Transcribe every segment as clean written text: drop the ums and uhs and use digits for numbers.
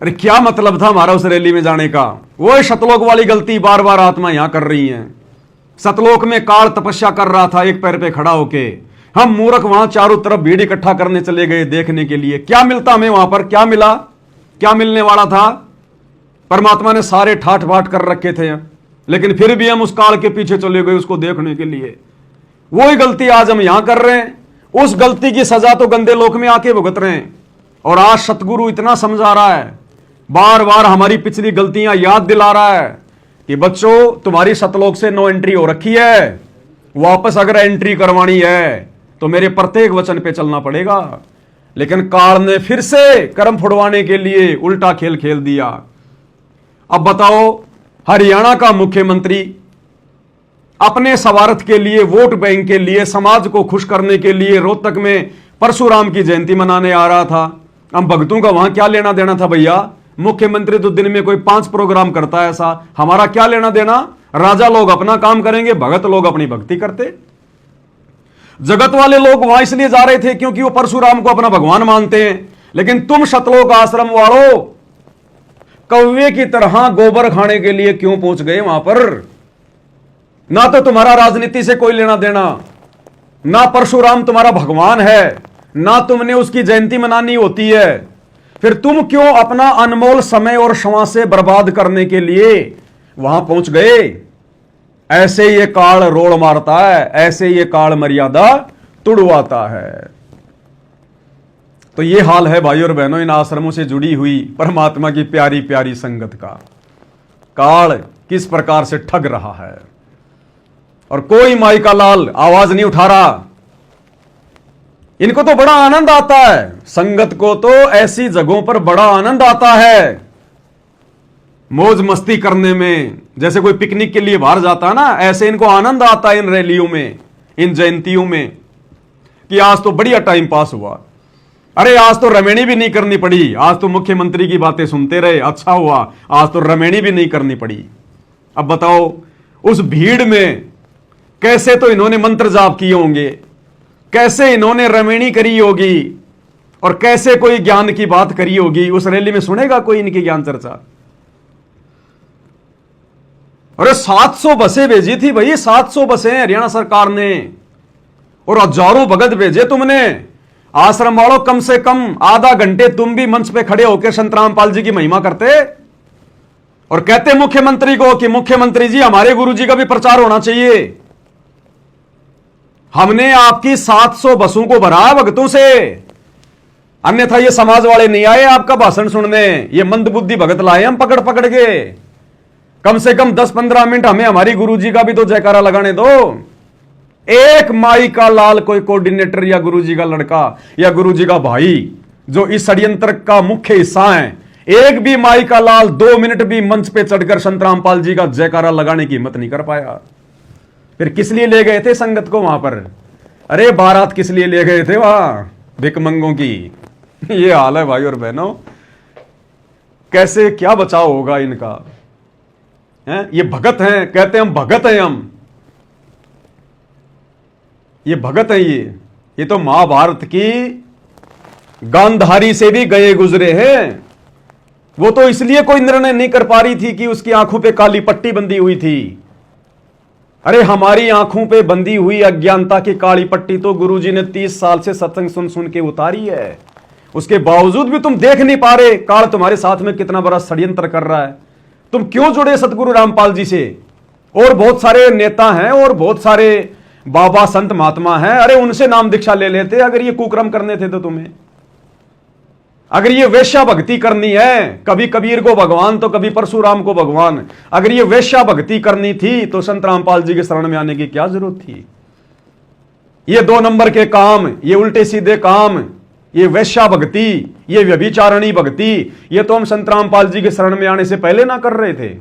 अरे क्या मतलब था हमारा उस रैली में जाने का? वो सतलोक वाली गलती बार बार आत्मा यहां कर रही हैं। सतलोक में काल तपस्या कर रहा था एक पैर पे खड़ा होके, हम मूर्ख वहां चारों तरफ भीड़ इकट्ठा करने चले गए देखने के लिए। क्या मिलता हमें वहां पर? क्या मिला? क्या मिलने वाला था? परमात्मा ने सारे ठाठ बाट कर रखे थे, लेकिन फिर भी हम उस काल के पीछे चले गए उसको देखने के लिए। वही गलती आज हम यहां कर रहे हैं। उस गलती की सजा तो गंदे लोक में आके भुगत रहे हैं। और आज सतगुरु इतना समझा रहा है, बार बार हमारी पिछली गलतियां याद दिला रहा है कि बच्चों तुम्हारी सतलोक से नो एंट्री हो रखी है, वापस अगर एंट्री करवानी है तो मेरे प्रत्येक वचन पे चलना पड़ेगा। लेकिन काल ने फिर से कर्म फुड़वाने के लिए उल्टा खेल खेल दिया। अब बताओ, हरियाणा का मुख्यमंत्री अपने स्वार्थ के लिए, वोट बैंक के लिए, समाज को खुश करने के लिए रोहतक में परशुराम की जयंती मनाने आ रहा था। हम भक्तों का वहां क्या लेना देना था भैया? मुख्यमंत्री तो दिन में कोई 5 प्रोग्राम करता है, ऐसा हमारा क्या लेना देना? राजा लोग अपना काम करेंगे, भगत लोग अपनी भक्ति करते। जगत वाले लोग वहां इसलिए जा रहे थे क्योंकि वो परशुराम को अपना भगवान मानते हैं। लेकिन तुम सतलोक आश्रम वालों कौवे की तरह गोबर खाने के लिए क्यों पहुंच गए वहां पर? ना तो तुम्हारा राजनीति से कोई लेना देना, ना परशुराम तुम्हारा भगवान है, ना तुमने उसकी जयंती मनानी होती है। फिर तुम क्यों अपना अनमोल समय और श्वास से बर्बाद करने के लिए वहां पहुंच गए? ऐसे ये काल रोड़ मारता है, ऐसे ये काल मर्यादा तुड़वाता है। तो ये हाल है भाई और बहनों इन आश्रमों से जुड़ी हुई परमात्मा की प्यारी प्यारी संगत का। काल किस प्रकार से ठग रहा है और कोई माई का लाल आवाज नहीं उठा रहा। इनको तो बड़ा आनंद आता है, संगत को तो ऐसी जगहों पर बड़ा आनंद आता है, मौज मस्ती करने में। जैसे कोई पिकनिक के लिए बाहर जाता है ना, ऐसे इनको आनंद आता है इन रैलियों में, इन जयंतियों में, कि आज तो बढ़िया टाइम पास हुआ। अरे आज तो रमेणी भी नहीं करनी पड़ी, आज तो मुख्यमंत्री की बातें सुनते रहे, अच्छा हुआ, आज तो रमेणी भी नहीं करनी पड़ी। अब बताओ उस भीड़ में कैसे तो इन्होंने मंत्र जाप किए होंगे, कैसे इन्होंने रमेणी करी होगी और कैसे कोई ज्ञान की बात करी होगी। उस रैली में सुनेगा कोई इनकी ज्ञान चर्चा? अरे 700 बसें भेजी थी भाई, 700 बसें हरियाणा सरकार ने, और हजारों भगत भेजे तुमने। आश्रम वालों कम से कम आधा घंटे तुम भी मंच पे खड़े होकर संत रामपाल जी की महिमा करते और कहते मुख्यमंत्री को कि मुख्यमंत्री जी हमारे गुरु जी का भी प्रचार होना चाहिए। हमने आपकी 700 बसों को भरा भक्तों से, अन्यथा ये समाज वाले नहीं आए आपका भाषण सुनने, ये मंदबुद्धि भगत लाए हम पकड़ पकड़ के। कम से कम 10-15 मिनट हमें हमारी गुरु जी का भी तो जयकारा लगाने दो। एक माई का लाल कोई कोऑर्डिनेटर या गुरुजी का लड़का या गुरुजी का भाई जो इस षड्यंत्र का मुख्य हिस्सा है, एक भी माई का लाल 2 मिनट भी मंच पे चढ़कर संत रामपाल जी का जयकारा लगाने की हिम्मत नहीं कर पाया। फिर किस लिए ले गए थे संगत को वहां पर? अरे बारात किस लिए ले गए थे वहां? भिकमंगों की। ये हाल है भाई और बहनों। कैसे क्या बचाव होगा इनका? है ये भगत हैं, कहते हम भगत हैं, हम ये भगत है। ये तो महाभारत की गांधारी से भी गए गुजरे हैं। वो तो इसलिए कोई निर्णय नहीं कर पा रही थी कि उसकी आंखों पे काली पट्टी बंधी हुई थी। अरे हमारी आंखों पे बंधी हुई अज्ञानता की काली पट्टी तो गुरुजी ने 30 साल से सत्संग सुन सुन के उतारी है। उसके बावजूद भी तुम देख नहीं पा रहे काल तुम्हारे साथ में कितना बड़ा षड्यंत्र कर रहा है। तुम क्यों जुड़े सतगुरु रामपाल जी से? और बहुत सारे नेता हैं और बहुत सारे बाबा संत महात्मा हैं, अरे उनसे नाम दीक्षा ले लेते अगर ये कुकर्म करने थे तो तुम्हें। अगर ये वेश्या भक्ति करनी है, कभी कबीर को भगवान तो कभी परशुराम को भगवान, अगर ये वेश्या भक्ति करनी थी तो संत रामपाल जी के शरण में आने की क्या जरूरत थी? ये 2 नंबर के काम, ये उल्टे सीधे काम, ये वेश्या भक्ति, ये व्यभिचारणी भक्ति, ये तो हम संत रामपाल जी के शरण में आने से पहले ना कर रहे थे,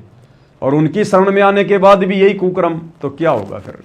और उनकी शरण में आने के बाद भी यही कुकर्म, तो क्या होगा फिर?